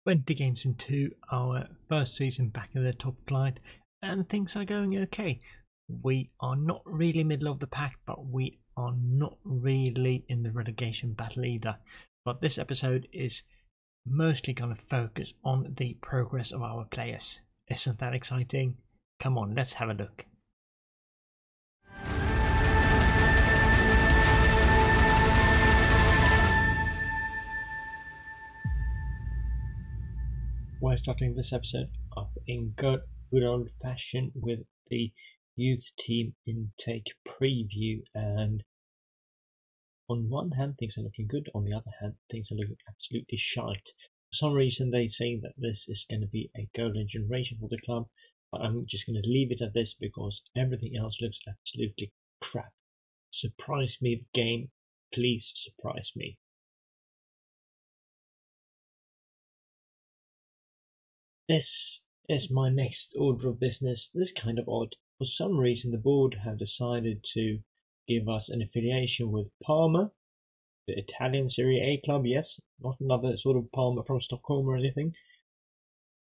20 games into our first season back in the top flight, and things are going okay. We are not really middle of the pack, but we are not really in the relegation battle either. But this episode is mostly going to focus on the progress of our players. Isn't that exciting? Come on, let's have a look. We're starting this episode up in good old fashion with the youth team intake preview, and on one hand things are looking good, on the other hand things are looking absolutely shite. For some reason they say that this is going to be a golden generation for the club, but I'm just going to leave it at this because everything else looks absolutely crap. Surprise me, the game, please surprise me. This is my next order of business. This is kind of odd. For some reason the board have decided to give us an affiliation with Parma, the Italian Serie A club, yes, not another sort of Parma from Stockholm or anything.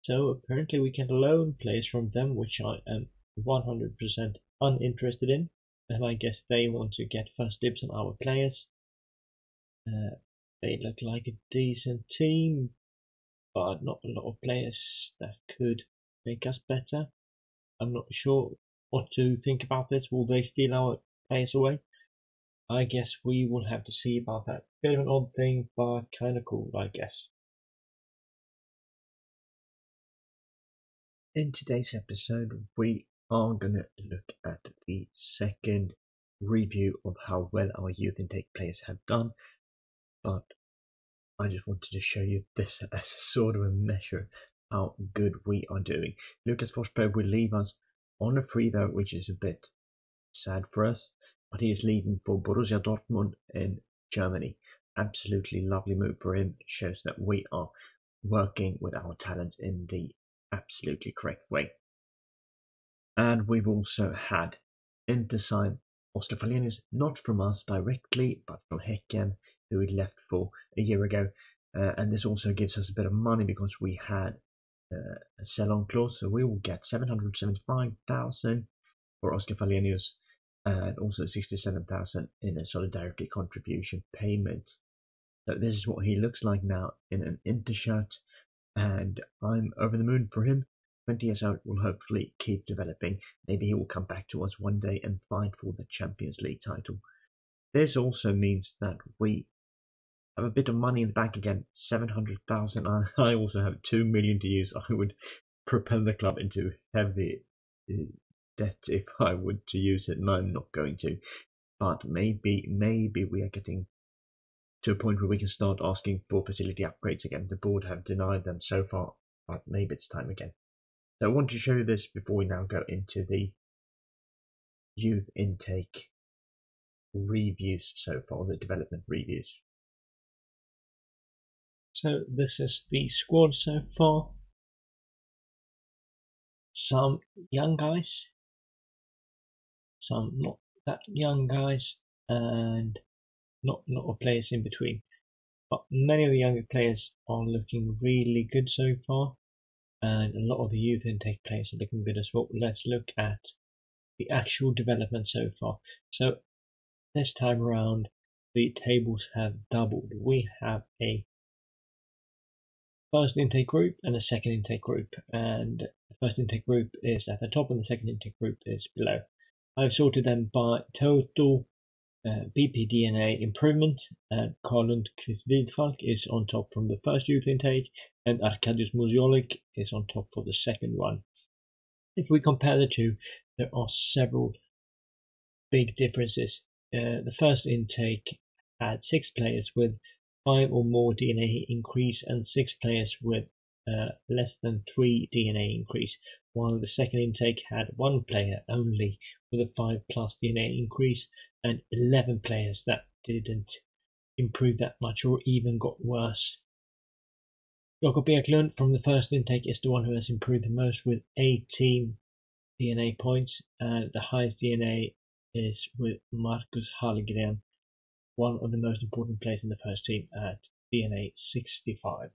So apparently we can loan players from them, which I am 100% uninterested in, and I guess they want to get first dibs on our players. They look like a decent team, but not a lot of players that could make us better. I'm not sure what to think about this. Will they steal our players away? I guess we will have to see about that. Bit of an odd thing, but kind of cool, I guess. In today's episode, we are going to look at the second review of how well our youth intake players have done, but I just wanted to show you this as sort of a measure how good we are doing. Lucas Forsberg will leave us on a free though, which is a bit sad for us, but he is leaving for Borussia Dortmund in Germany. Absolutely lovely move for him. It shows that we are working with our talents in the absolutely correct way. And we've also had Inter sign Oscar Fallenius, not from us directly, but from Häcken, who we left for a year ago. And this also gives us a bit of money because we had a sell-on clause, so we will get 775,000 for Oscar Fallenius and also 67,000 in a solidarity contribution payment. So this is what he looks like now in an Inter shirt, and I'm over the moon for him. 20 years out, will hopefully keep developing. Maybe he will come back to us one day and fight for the Champions League title. This also means that we have a bit of money in the bank again, 700,000. I also have 2 million to use. I would propel the club into heavy debt if I would to use it, and I'm not going to. But maybe we are getting to a point where we can start asking for facility upgrades again. The board have denied them so far, but maybe it's time again. So I want to show you this before we now go into the youth intake reviews so far, the development reviews. So this is the squad so far. Some young guys, some not that young guys, and not a lot of players in between. But many of the younger players are looking really good so far, and a lot of the youth intake players are looking good as well. Let's look at the actual development so far. So this time around, the tables have doubled. We have a first intake group and a second intake group, and the first intake group is at the top and the second intake group is below. I've sorted them by total BPDNA improvement, and Karlund Kvisvidfalk is on top from the first youth intake, and Arkadiusz Muziolik is on top for the second one. If we compare the two, there are several big differences. The first intake had 6 players with 5 or more DNA increase and 6 players with less than 3 DNA increase, while the second intake had 1 player only with a 5+ DNA increase and 11 players that didn't improve that much or even got worse. Jakob Eklund from the first intake is the one who has improved the most with 18 DNA points, and the highest DNA is with Marcus Hallgren, one of the most important players in the first team, at DNA 65.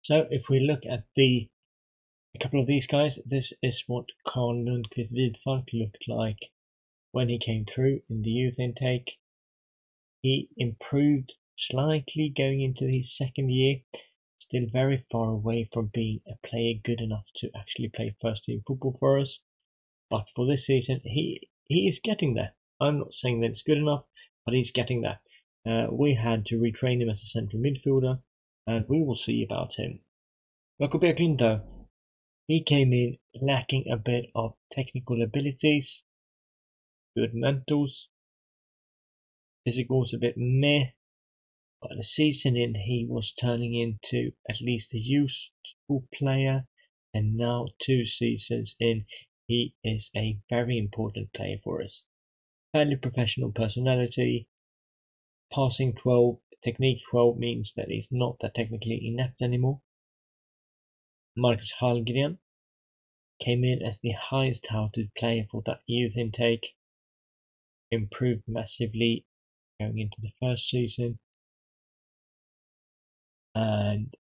So if we look at a couple of these guys, this is what Carl Lundqvist Widfalk looked like when he came through in the youth intake. He improved slightly going into his second year, still very far away from being a player good enough to actually play first team football for us. But for this season, he is getting there. I'm not saying that it's good enough, but he's getting there. We had to retrain him as a central midfielder, and we will see about him. Jakob Eklund, though, he came in lacking a bit of technical abilities, good mentals, physicals a bit meh, but a season in he was turning into at least a useful player, and now 2 seasons in he is a very important player for us. Fairly professional personality, passing 12, technique 12 means that he's not that technically inept anymore. Marcus Hallgren came in as the highest touted player for that youth intake, improved massively going into the first season, and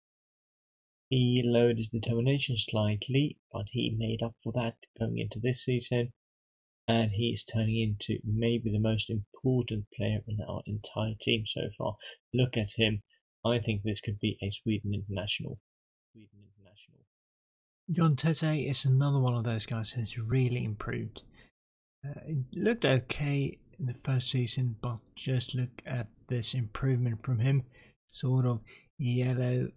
he lowered his determination slightly, but he made up for that going into this season, and he is turning into maybe the most important player in our entire team so far. Look at him. I think this could be a Sweden international. John Tete is another one of those guys who's really improved. It looked okay in the first season, but just look at this improvement from him. Sort of yellow,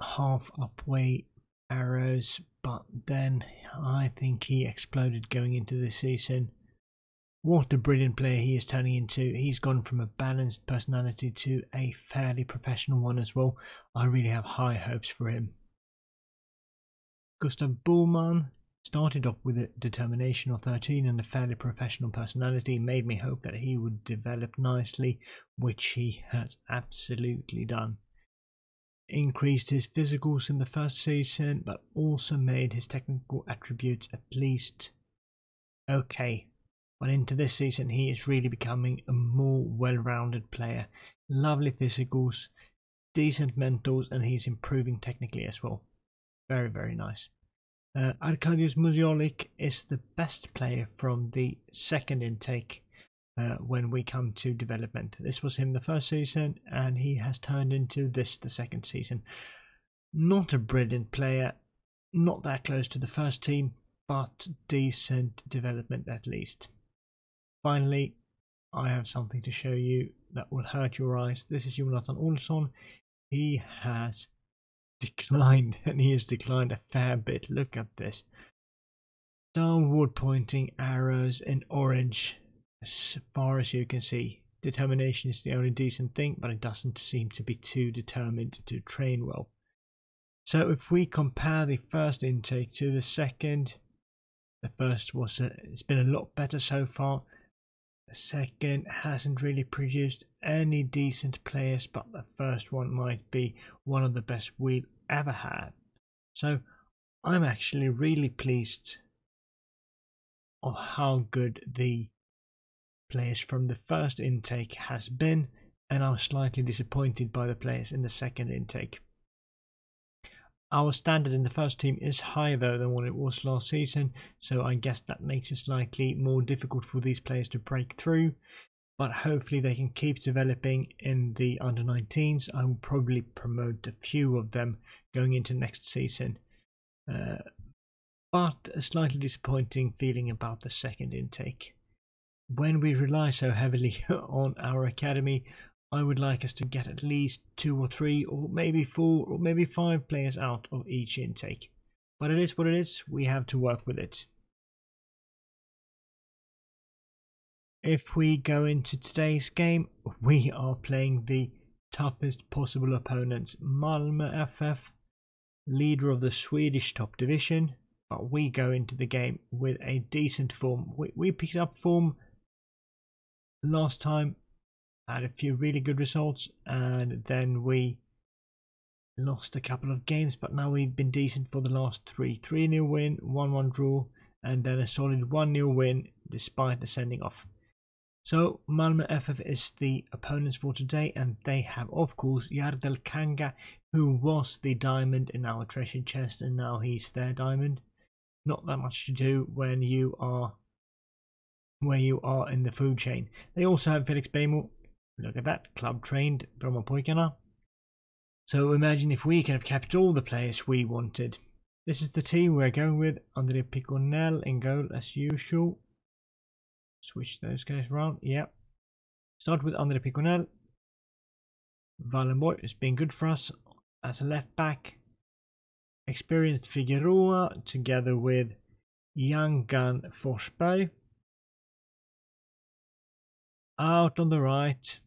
half upway arrows, but then I think he exploded going into this season. What a brilliant player he is turning into. He's gone from a balanced personality to a fairly professional one as well. I really have high hopes for him. Gustav Bullman started off with a determination of 13 and a fairly professional personality, made me hope that he would develop nicely, which he has absolutely done. Increased his physicals in the first season, but also made his technical attributes at least okay. But into this season he is really becoming a more well-rounded player. Lovely physicals, decent mentals, and he's improving technically as well. Very, very nice. Arkadiusz Muziolik is the best player from the second intake when we come to development. This was him the first season, and he has turned into this the second season. Not a brilliant player, not that close to the first team, but decent development at least. Finally, I have something to show you that will hurt your eyes. This is Jonathan Olsson. He has declined, and he has declined a fair bit. Look at this. Downward pointing arrows in orange as far as you can see. Determination is the only decent thing, but it doesn't seem to be too determined to train well. So if we compare the first intake to the second, the first it's been a lot better so far. The second hasn't really produced any decent players, but the first one might be one of the best we've ever had. So I'm actually really pleased of how good the players from the first intake has been, and I'm slightly disappointed by the players in the second intake. Our standard in the first team is higher though than what it was last season, so I guess that makes it slightly more difficult for these players to break through, but hopefully they can keep developing in the under-19s. I will probably promote a few of them going into next season, but a slightly disappointing feeling about the second intake. When we rely so heavily on our academy, I would like us to get at least 2 or 3 or maybe 4 or maybe 5 players out of each intake. But it is what it is, we have to work with it. If we go into today's game, we are playing the toughest possible opponents, Malmö FF, leader of the Swedish top division, but we go into the game with a decent form. We picked up form last time, had a few really good results, and then we lost a couple of games, but now we've been decent for the last 3. 3-0 win, 1-1 draw, and then a solid 1-0 win despite the sending off. So Malmö FF is the opponents for today, and they have of course Yardel Kanga, who was the diamond in our treasure chest, and now he's their diamond. Not that much to do when you are where you are in the food chain. They also have Felix Bejmo. Look at that, club trained Brommapojkarna. So imagine if we could have kept all the players we wanted. This is the team we're going with. Andre Piconel in goal as usual. Switch those guys around. Yep. Start with Andre Piconel. Wallenborg has been good for us as a left back. Experienced Figueroa together with young gun Forsberg. Out on the right,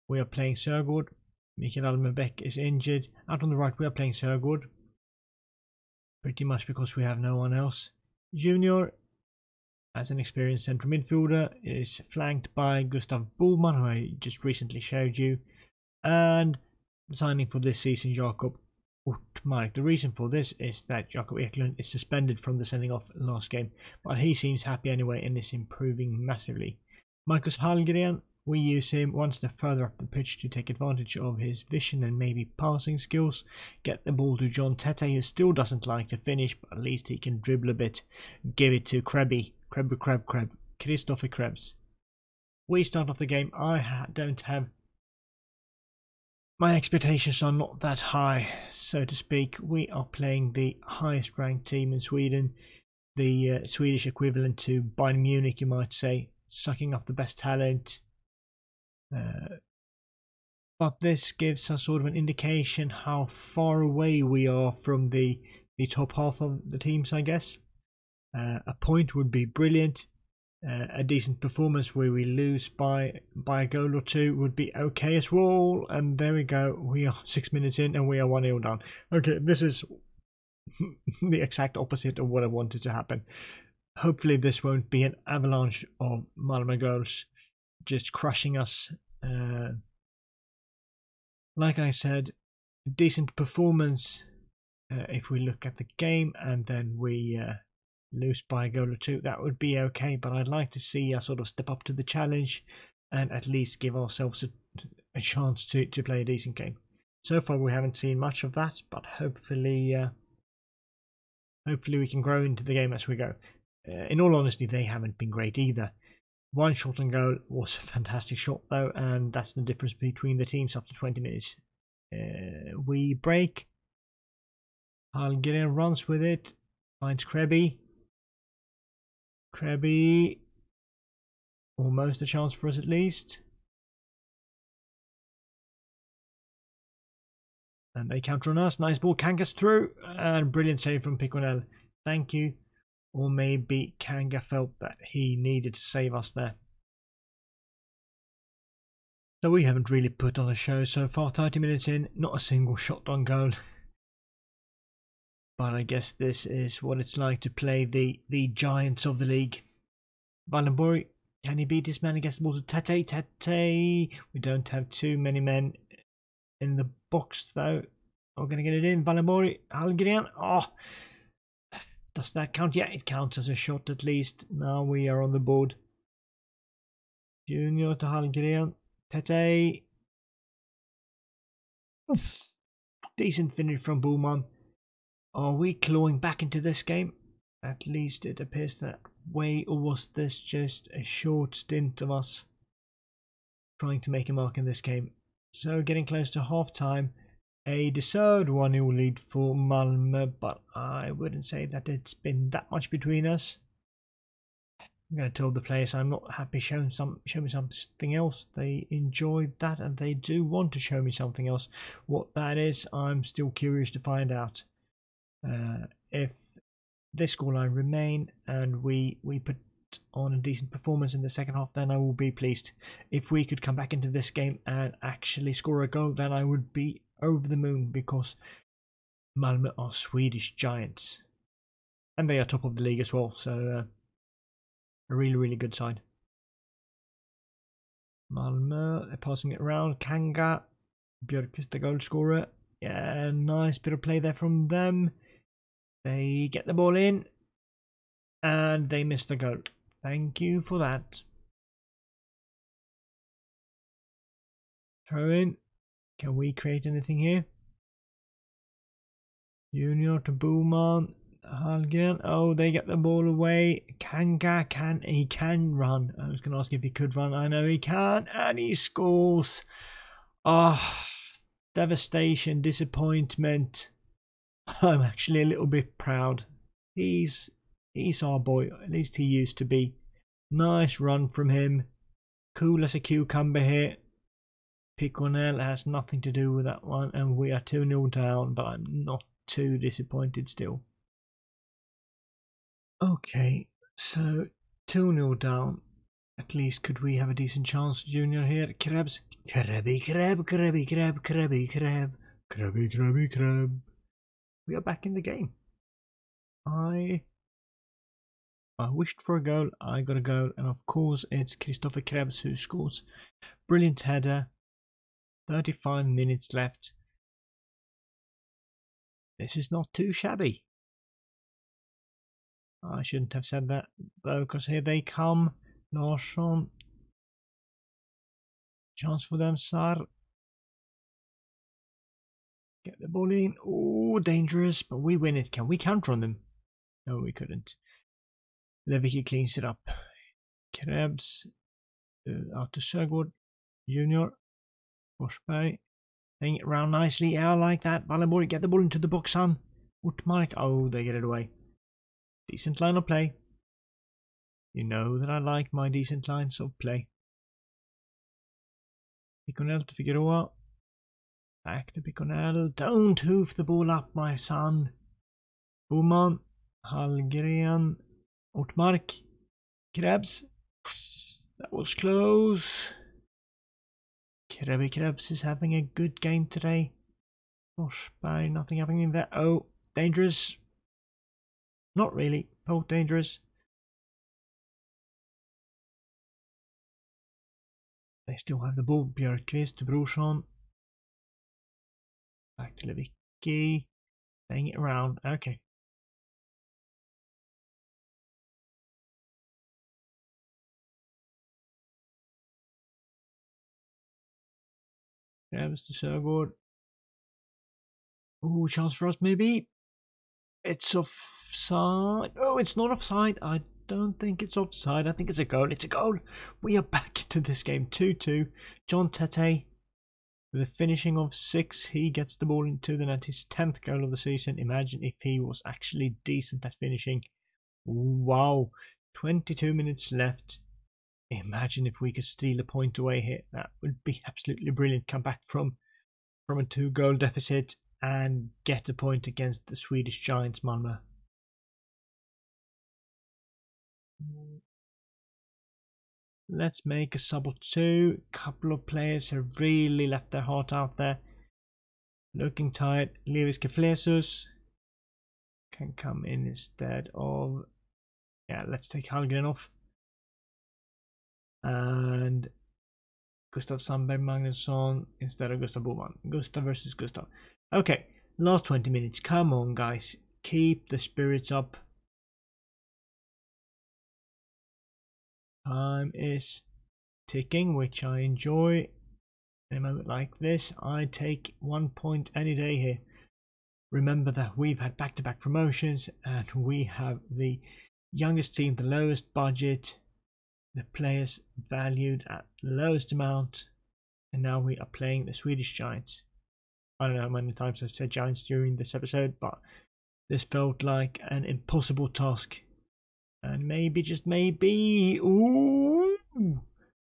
we are playing Sörgård. Mikael Almenbäck is injured. Out on the right, we are playing Sörgård. Pretty much because we have no one else. Junior, as an experienced central midfielder, is flanked by Gustav Boman, who I just recently showed you. And signing for this season, Jakob Ortmark. The reason for this is that Jakob Ekdal is suspended from the sending off last game, but he seems happy anyway and is improving massively. Marcus Hallgren, we use him one step further up the pitch to take advantage of his vision and maybe passing skills. Get the ball to John Tete, who still doesn't like to finish, but at least he can dribble a bit. Give it to Christopher Krebs. We start off the game. My expectations are not that high, so to speak. We are playing the highest ranked team in Sweden, the Swedish equivalent to Bayern Munich, you might say, sucking up the best talent. But this gives us sort of an indication how far away we are from the top half of the teams, I guess. A point would be brilliant. A decent performance where we lose by a goal or two would be okay as well. And there we go. We are 6 minutes in and we are 1-0 down. Okay, this is the exact opposite of what I wanted to happen. Hopefully this won't be an avalanche of Malmö goals just crushing us. Like I said, decent performance if we look at the game and then we lose by a goal or two. That would be okay, but I'd like to see us sort of step up to the challenge and at least give ourselves a chance to play a decent game. So far we haven't seen much of that, but hopefully we can grow into the game as we go. In all honesty, they haven't been great either. One shot on goal was a fantastic shot though, and that's the difference between the teams after 20 minutes. We break. Hallgren runs with it, finds Krebby. Almost a chance for us at least. And they counter on us. Nice ball. Kanga's through. And brilliant save from Piconel. Thank you. Or maybe Kanga felt that he needed to save us there. So we haven't really put on a show so far. 30 minutes in. Not a single shot on goal. But I guess this is what it's like to play the giants of the league. Wallenborg. Can he beat this man against the ball to Tete? We don't have too many men in the box though. We're going to get it in. Wallenborg. Hallgren. Oh. Does that count? Yeah, it counts as a shot at least. Now we are on the board. Junior to Hallgren. Tete. Decent finish from Boman. Are we clawing back into this game? At least it appears that way. Or was this just a short stint of us trying to make a mark in this game? So getting close to half time. A deserved 1-0 lead for Malmö, but I wouldn't say that it's been that much between us. I'm going to tell the players I'm not happy. Show me something else. They enjoyed that and they do want to show me something else. What that is, I'm still curious to find out. If this scoreline remain and we put on a decent performance in the second half, then I will be pleased. If we could come back into this game and actually score a goal, then I would be over the moon, because Malmö are Swedish giants and they are top of the league as well, so a really good side. Malmö, they're passing it around. Kanga, Björkqvist, the goal scorer. Yeah, nice bit of play there from them. They get the ball in and they miss the goal. Thank you for that. Throw in. Can we create anything here? Junior to Booman. Hallgren. Oh, they get the ball away. Kanga he can run. I was going to ask if he could run. I know he can, and he scores. Ah, devastation, disappointment. I'm actually a little bit proud. He's our boy. At least he used to be. Nice run from him. Cool as a cucumber here. Piconel has nothing to do with that one, and we are 2-0 down, but I'm not too disappointed still. Okay, so 2-0 down. At least could we have a decent chance, Junior here? Krebs. Krabby. We are back in the game. I wished for a goal, I got a goal, and of course it's Christopher Krebs who scores. Brilliant header. 35 minutes left. This is not too shabby. I shouldn't have said that though, because here they come. Larsson. Chance for them, Sar. Get the ball in. Oh, dangerous, but we win it. Can we counter on them? No, we couldn't. Levicki cleans it up. Krebs. Out to Sögård. Junior. Forsberg. Playing it around nicely. Yeah, I like that. Wallenborg, get the ball into the box, son. Utmark. Oh, they get it away. Decent line of play. You know that I like my decent lines of play. Piconel to Figueroa. Back to Piconel. Don't hoof the ball up, my son. Boman. Hallgren. Utmark. Krebs. That was close. Krebs is having a good game today. Forsberg, nothing happening there. Oh, dangerous. Not really. Both dangerous. They still have the ball. Björkqvist to Brorsson. Back to Levicki. Playing it around. Okay. Krebs to Sögård. Oh, chance for us maybe. It's offside. Oh, it's not offside. I don't think it's offside. I think it's a goal. It's a goal. We are back into this game. 2-2. John Tete with a finishing of 6. He gets the ball into the net. His 10th goal of the season. Imagine if he was actually decent at finishing. Wow. 22 minutes left. Imagine if we could steal a point away here. That would be absolutely brilliant. Come back from a 2-goal deficit and get a point against the Swedish Giants, Malmö. Let's make a sub or two. Couple of players have really left their heart out there. Looking tired. Lewis Keflesus can come in instead of... Yeah, let's take Hallgren off. And Gustav Sandberg Magnusson instead of Gustav Boman. Gustav versus Gustav. Okay, last 20 minutes. Come on, guys. Keep the spirits up. Time is ticking, which I enjoy. In a moment like this, I take 1 point any day here. Remember that we've had back-to-back promotions and we have the youngest team, the lowest budget, the players valued at the lowest amount, and now we are playing the Swedish Giants. I don't know how many times I've said Giants during this episode, but this felt like an impossible task. And maybe, just maybe, ooh,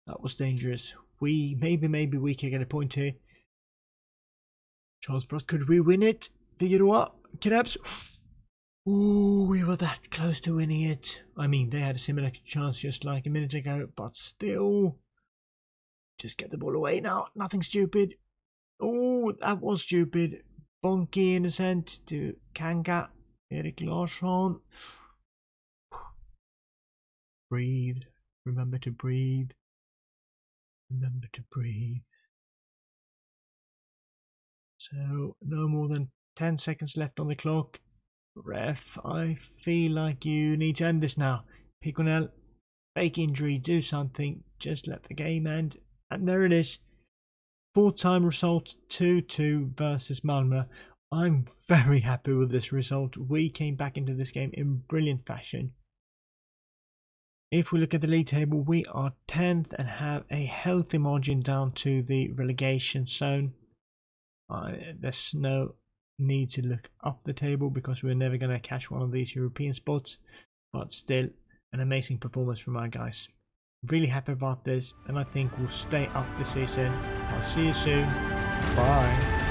that was dangerous. Maybe we can get a point here. Chance for us, could we win it? Figueroa, Krebs. Ooh, we were that close to winning it. I mean, they had a similar chance just like a minute ago, but still. Just get the ball away now. Nothing stupid. Oh, that was stupid. Bonky innocent to Kanga. Erik Larsson. Breathe. Remember to breathe. Remember to breathe. So, no more than 10 seconds left on the clock. Ref, I feel like you need to end this now. Piconel, fake injury, do something. Just let the game end. And there it is. full-time result 2-2 versus Malmö. I'm very happy with this result. We came back into this game in brilliant fashion. If we look at the league table, we are 10th and have a healthy margin down to the relegation zone. There's no need to look up the table because we're never going to catch one of these European spots, but still an amazing performance from our guys. Really happy about this, and I think we'll stay up this season. I'll see you soon. Bye.